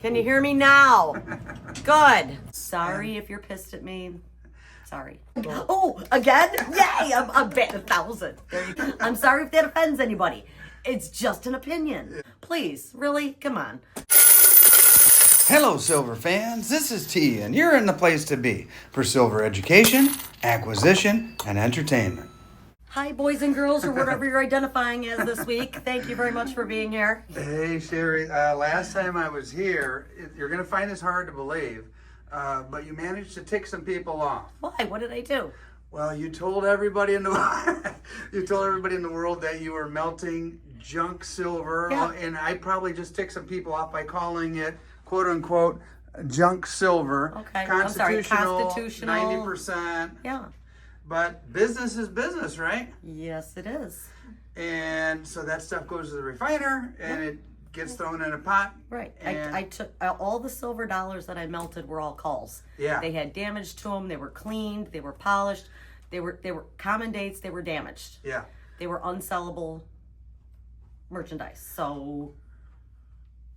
Can you hear me now? Good. Sorry if you're pissed at me. Sorry. Oh, again? Yay! I'm batting 1,000. There you go. I'm sorry if that offends anybody. It's just an opinion. Please, really? Come on. Hello, Silver fans. This is T, and you're in the place to be for Silver education, acquisition, and entertainment. Hi, boys and girls, or whatever you're identifying as this week. Thank you very much for being here. Hey, Sherrie. Last time I was here, you're going to find this hard to believe, but you managed to tick some people off. Why? What did I do? Well, you told everybody in the world that you were melting junk silver, Yeah. and I probably just ticked some people off by calling it "quote unquote" junk silver. Okay, I'm sorry, constitutional. 90%. Yeah. But business is business, right? Yes, it is. And so that stuff goes to the refiner, and it gets thrown in a pot. Right. And I took all the silver dollars that I melted were all culls. Yeah. They had damage to them. They were cleaned. They were polished. They were common dates. They were damaged. Yeah. They were unsellable merchandise. So.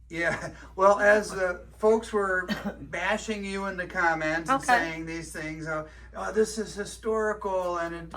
Yeah. Well, as the folks were bashing you in the comments and saying these things, this is historical and it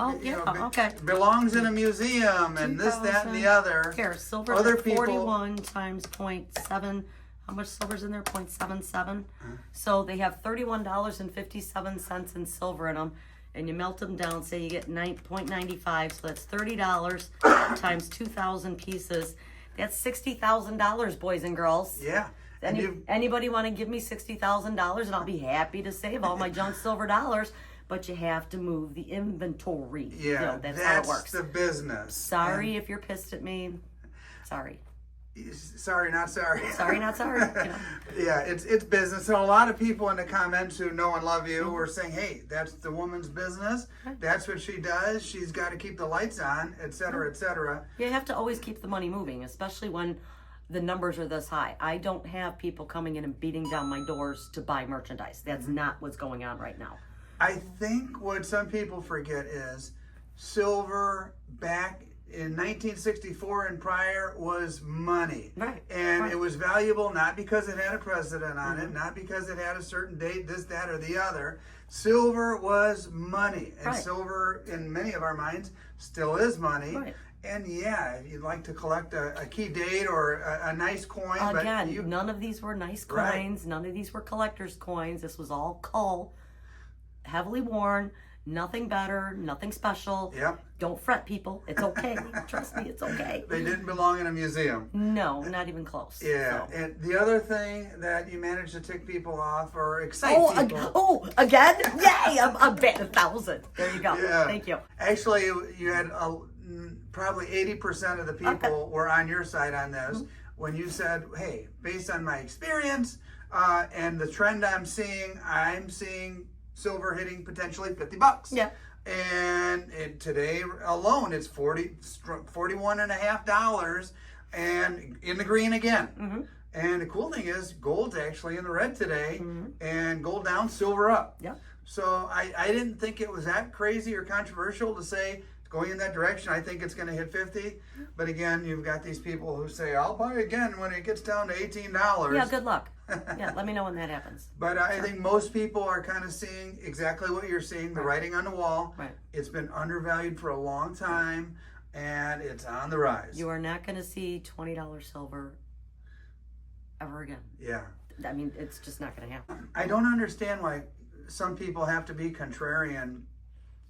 belongs in a museum and this, that, and the other. Here, silver's Other at 41 times 0.7. How much silver's in there? 0.77. So they have $31.57 in silver in them. And you melt them down, say you get 0.95, so that's $30 times 2,000 pieces. That's $60,000, boys and girls. Yeah. Anybody want to give me $60,000 and I'll be happy to save all my junk silver dollars, but you have to move the inventory. Yeah, that's how it works. That's the business. Sorry if you're pissed at me. Sorry. Sorry, not sorry. Sorry, not sorry. Yeah, it's business. So a lot of people in the comments who know and love you were saying, hey, that's the woman's business. That's what she does. She's got to keep the lights on, et cetera, et cetera. You have to always keep the money moving, especially when the numbers are this high. I don't have people coming in and beating down my doors to buy merchandise. That's not what's going on right now. I think what some people forget is silver back in 1964 and prior was money. Right. And it was valuable not because it had a president on it, not because it had a certain date, this, that, or the other. Silver was money. And silver, in many of our minds, still is money. Right. And yeah, if you'd like to collect a key date or a nice coin. Again, none of these were nice coins. Right. None of these were collector's coins. This was all cull, heavily worn. Nothing better, nothing special. Yep. Don't fret, people. It's okay. Trust me, it's okay. They didn't belong in a museum. No, not even close. Yeah. So. And the other thing that you managed to tick people off or excite people. Again? Yay! I'm batting 1,000. There you go. Yeah. Thank you. Actually, you had probably 80% of the people were on your side on this when you said, hey, based on my experience and the trend I'm seeing silver hitting potentially $50. Yeah. And today alone, it's $41.50 and in the green again. Mm-hmm. And the cool thing is gold's actually in the red today and gold down, silver up. Yeah. So I didn't think it was that crazy or controversial to say it's going in that direction. I think it's going to hit 50. But again, you've got these people who say, I'll buy again when it gets down to $18. Yeah, good luck. Yeah, let me know when that happens. But I think most people are kind of seeing exactly what you're seeing, the writing on the wall. Right. It's been undervalued for a long time, and it's on the rise. You are not going to see $20 silver ever again. Yeah. I mean, it's just not going to happen. I don't understand why some people have to be contrarian.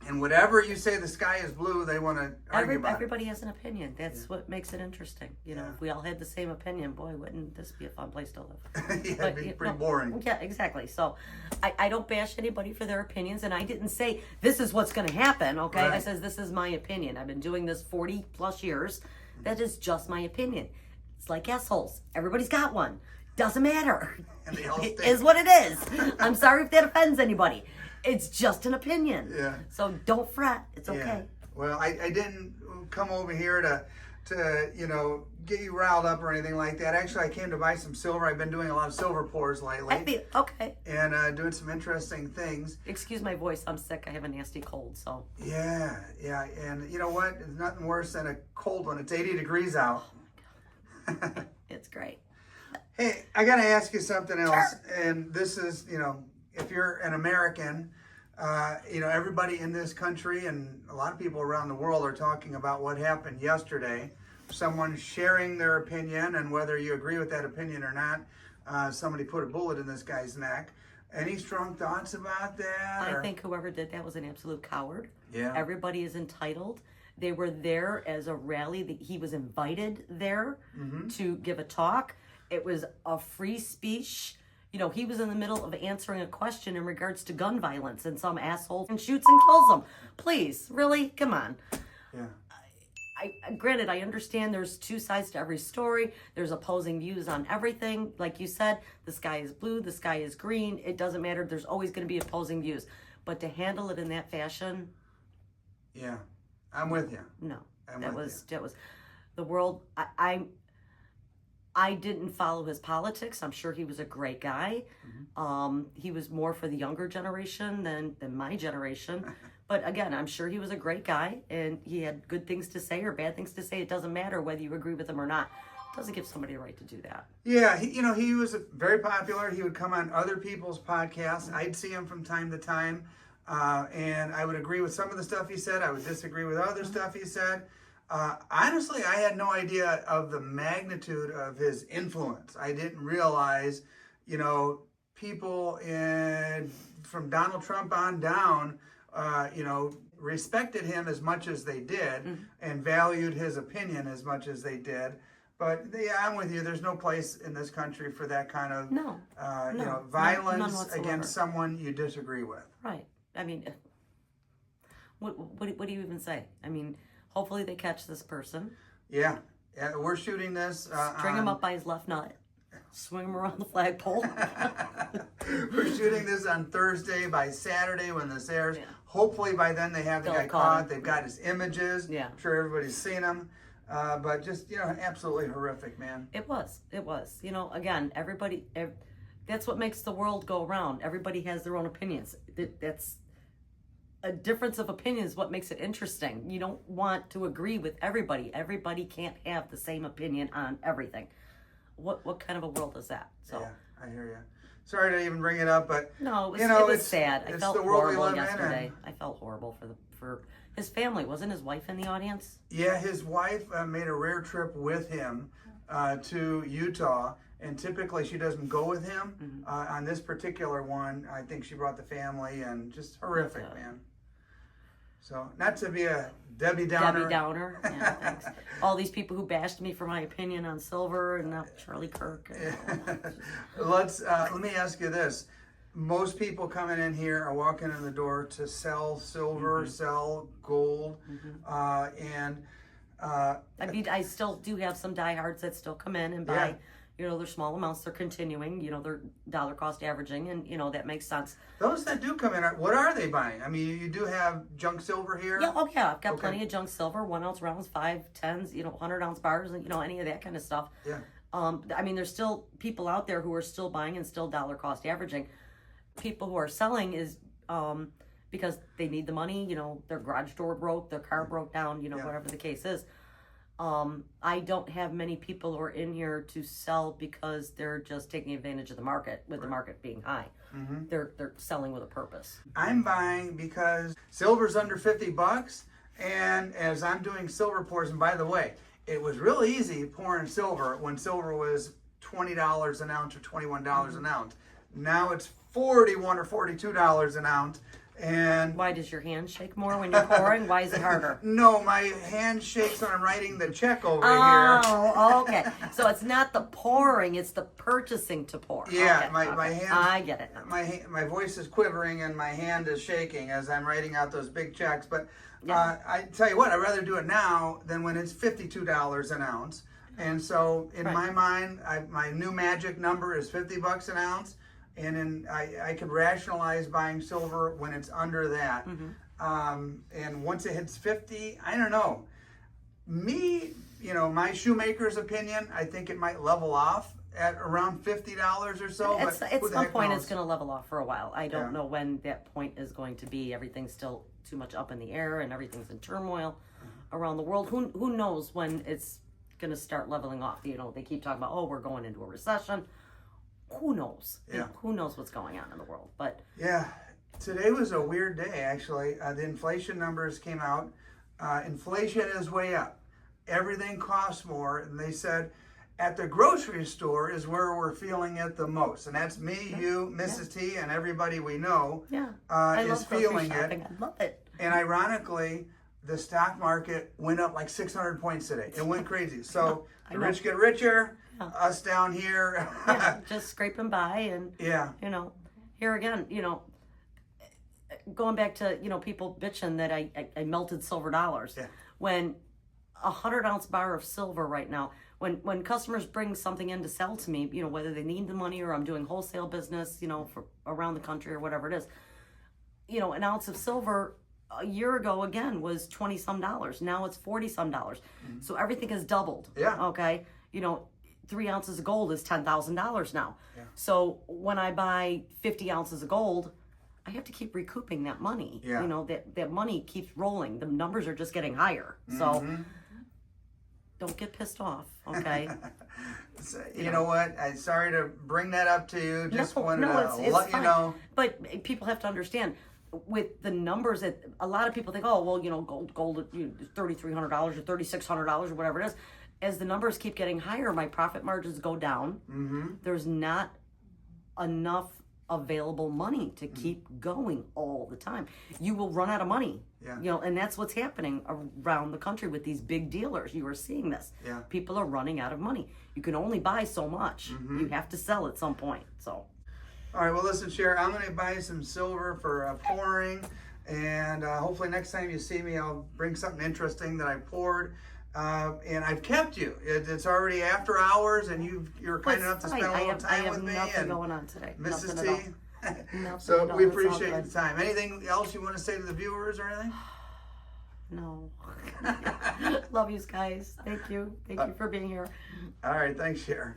And whatever you say the sky is blue, they want to argue about Everybody has an opinion. That's what makes it interesting. You know, if we all had the same opinion, boy, wouldn't this be a fun place to live? It'd be pretty boring. Yeah, exactly. So I don't bash anybody for their opinions, and I didn't say this is what's going to happen, okay? Right. I says this is my opinion. I've been doing this 40 plus years. That is just my opinion. It's like assholes. Everybody's got one. Doesn't matter. And they all it is what it is. I'm sorry if that offends anybody. It's just an opinion. Yeah. So don't fret. It's okay. Yeah. Well, I didn't come over here to get you riled up or anything like that. Actually, I came to buy some silver. I've been doing a lot of silver pours lately. Okay. And doing some interesting things. Excuse my voice. I'm sick. I have a nasty cold, so. Yeah. And you know what? There's nothing worse than a cold when it's 80 degrees out. Oh, my God. It's great. Hey, I got to ask you something else. And this is, if you're an American, everybody in this country and a lot of people around the world are talking about what happened yesterday. Someone sharing their opinion, and whether you agree with that opinion or not, somebody put a bullet in this guy's neck. Any strong thoughts about that? I think whoever did that was an absolute coward. Yeah. Everybody is entitled. They were there as a rally. He was invited there to give a talk. It was a free speech. He was in the middle of answering a question in regards to gun violence, and some asshole shoots and kills him. Please, really? Come on. Yeah. Granted, I understand there's two sides to every story. There's opposing views on everything. Like you said, the sky is blue, the sky is green. It doesn't matter. There's always going to be opposing views. But to handle it in that fashion... Yeah, I'm with you. No, that was the world. I didn't follow his politics. I'm sure he was a great guy. He was more for the younger generation than my generation. But again, I'm sure he was a great guy, and he had good things to say or bad things to say. It doesn't matter whether you agree with him or not. It doesn't give somebody a right to do that. Yeah, he was very popular. He would come on other people's podcasts. I'd see him from time to time, and I would agree with some of the stuff he said. I would disagree with other stuff he said. Honestly, I had no idea of the magnitude of his influence. I didn't realize, people from Donald Trump on down, respected him as much as they did and valued his opinion as much as they did. But yeah, I'm with you. There's no place in this country for that kind of violence against someone you disagree with. Right. I mean, what do you even say? I mean, hopefully they catch this person. Yeah, we're shooting this. String him up by his left nut. Swing him around the flagpole. We're shooting this on Thursday. By Saturday when this airs, hopefully by then they have the guy caught. They've got his images. Yeah. I'm sure everybody's seen them. But just, absolutely horrific, man. It was. Again, everybody, that's what makes the world go around. Everybody has their own opinions. That's a difference of opinion is what makes it interesting. You don't want to agree with everybody. Everybody can't have the same opinion on everything. What kind of a world is that? So yeah, I hear you. Sorry to even bring it up, but no, it was sad. I felt horrible yesterday. I felt horrible for his family. Wasn't his wife in the audience? Yeah, his wife made a rare trip with him to Utah, and typically she doesn't go with him. On this particular one, I think she brought the family, and just horrific, man. So, not to be a Debbie Downer. Yeah, thanks. All these people who bashed me for my opinion on silver, and now Charlie Kirk. Let me ask you this. Most people coming in here are walking in the door to sell silver, sell gold, and... I still do have some diehards that still come in and buy... their small amounts, they're continuing, they're dollar cost averaging, and, that makes sense. Those that do come in, what are they buying? I mean, you do have junk silver here? Yeah, I've got plenty of junk silver, 1 ounce rounds, 5, 10s, 100 ounce bars, and, any of that kind of stuff. Yeah. I mean, there's still people out there who are still buying and still dollar cost averaging. People who are selling is because they need the money, their garage door broke, their car broke down, whatever the case is. I don't have many people who are in here to sell because they're just taking advantage of the market, with the market being high. They're selling with a purpose. I'm buying because silver's under $50, and as I'm doing silver pours, and by the way, it was real easy pouring silver when silver was $20 an ounce or $21 an ounce. Now it's $41 or $42 an ounce. And why does your hand shake more when you're pouring? Why is it harder? No, my hand shakes when I'm writing the check over here. Oh, okay. So it's not the pouring; it's the purchasing to pour. Yeah, okay, my hand. I get it. My voice is quivering and my hand is shaking as I'm writing out those big checks. But I tell you what, I'd rather do it now than when it's $52 an ounce. And so, in my mind, my new magic number is $50 an ounce. And I could rationalize buying silver when it's under that. And once it hits 50, I don't know. Me, my shoemaker's opinion, I think it might level off at around $50 or so. At some point, it's going to level off for a while. I don't know when that point is going to be. Everything's still too much up in the air, and everything's in turmoil around the world. Who knows when it's going to start leveling off. You know, they keep talking about, oh, we're going into a recession. Who knows? Yeah. You know, who knows what's going on in the world? But yeah, today was a weird day, actually. The inflation numbers came out. Inflation is way up. Everything costs more. And they said at the grocery store is where we're feeling it the most. And that's me, you, Mrs. T, and everybody we know is feeling it. I love it. And ironically, the stock market went up like 600 points today. It went crazy. So the rich get richer, us down here. Just scraping by. And, you know, here again, you know, going back to, you know, people bitching that I melted silver dollars. Yeah. When a 100-ounce bar of silver right now, when customers bring something in to sell to me, you know, whether they need the money or I'm doing wholesale business, you know, for around the country or whatever it is, you know, an ounce of silver a year ago again was $20-some. Now it's $40-some. Mm-hmm. So everything has doubled. Yeah. Okay. You know, 3 ounces of gold is $10,000 now. Yeah. So when I buy 50 ounces of gold, I have to keep recouping that money. Yeah. You know, that money keeps rolling. The numbers are just getting higher. Mm-hmm. So don't get pissed off, okay? So, you know what? I'm sorry to bring that up to you. Just wanted to let you know. But people have to understand, with the numbers that a lot of people think, oh, well, you know, gold $3,300 or $3,600 or whatever it is. As the numbers keep getting higher, my profit margins go down. Mm-hmm. There's not enough available money to keep going all the time. You will run out of money. Yeah. You know, and that's what's happening around the country with these big dealers. You are seeing this. Yeah. People are running out of money. You can only buy so much. Mm-hmm. You have to sell at some point. So. All right. Well, listen, Sherrie, I'm going to buy some silver for pouring, and hopefully next time you see me, I'll bring something interesting that I poured. And I've kept you. It's already after hours, and you're kind enough to spend a little time with me. I have nothing going on today. Mrs. T. So we appreciate your time. Anything else you want to say to the viewers or anything? No. Love you guys. Thank you. Thank you for being here. All right. Thanks, Sherrie.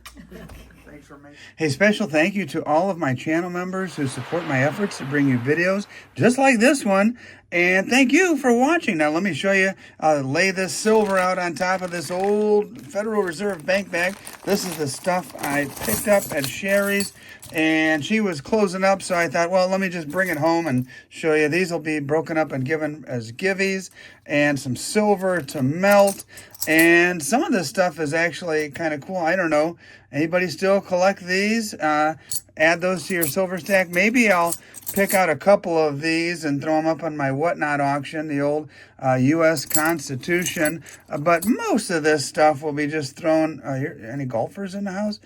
Thanks for making. Hey, special thank you to all of my channel members who support my efforts to bring you videos just like this one. And thank you for watching. Now, let me show you, lay this silver out on top of this old Federal Reserve bank bag. This is the stuff I picked up at Sherrie's, and she was closing up, so I thought, well, let me just bring it home and show you. These will be broken up and given as givvies, and some silver to melt. And some of this stuff is actually kind of cool. I don't know. Anybody still collect these? Add those to your silver stack. Maybe I'll pick out a couple of these and throw them up on my whatnot auction, the old U.S. Constitution. But most of this stuff will be just thrown. Any golfers in the house?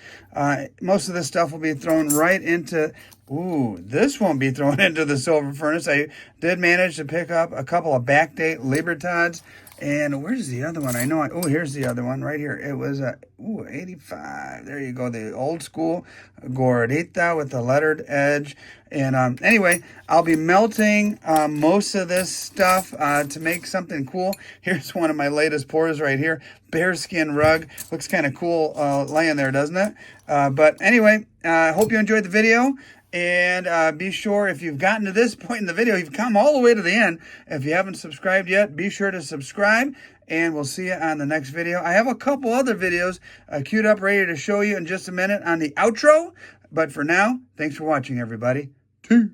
Most of this stuff will be thrown right into. Ooh, this won't be thrown into the silver furnace. I did manage to pick up a couple of backdate Libertads. And where's the other one? I know. Oh, here's the other one right here. It was 85. There you go. The old school Gordita with the lettered edge. And anyway, I'll be melting most of this stuff to make something cool. Here's one of my latest pours right here. Bearskin rug. Looks kind of cool laying there, doesn't it? But anyway, I hope you enjoyed the video. And be sure, if you've gotten to this point in the video, you've come all the way to the end. If you haven't subscribed yet, be sure to subscribe. And we'll see you on the next video. I have a couple other videos queued up, ready to show you in just a minute on the outro. But for now, thanks for watching, everybody. Peace.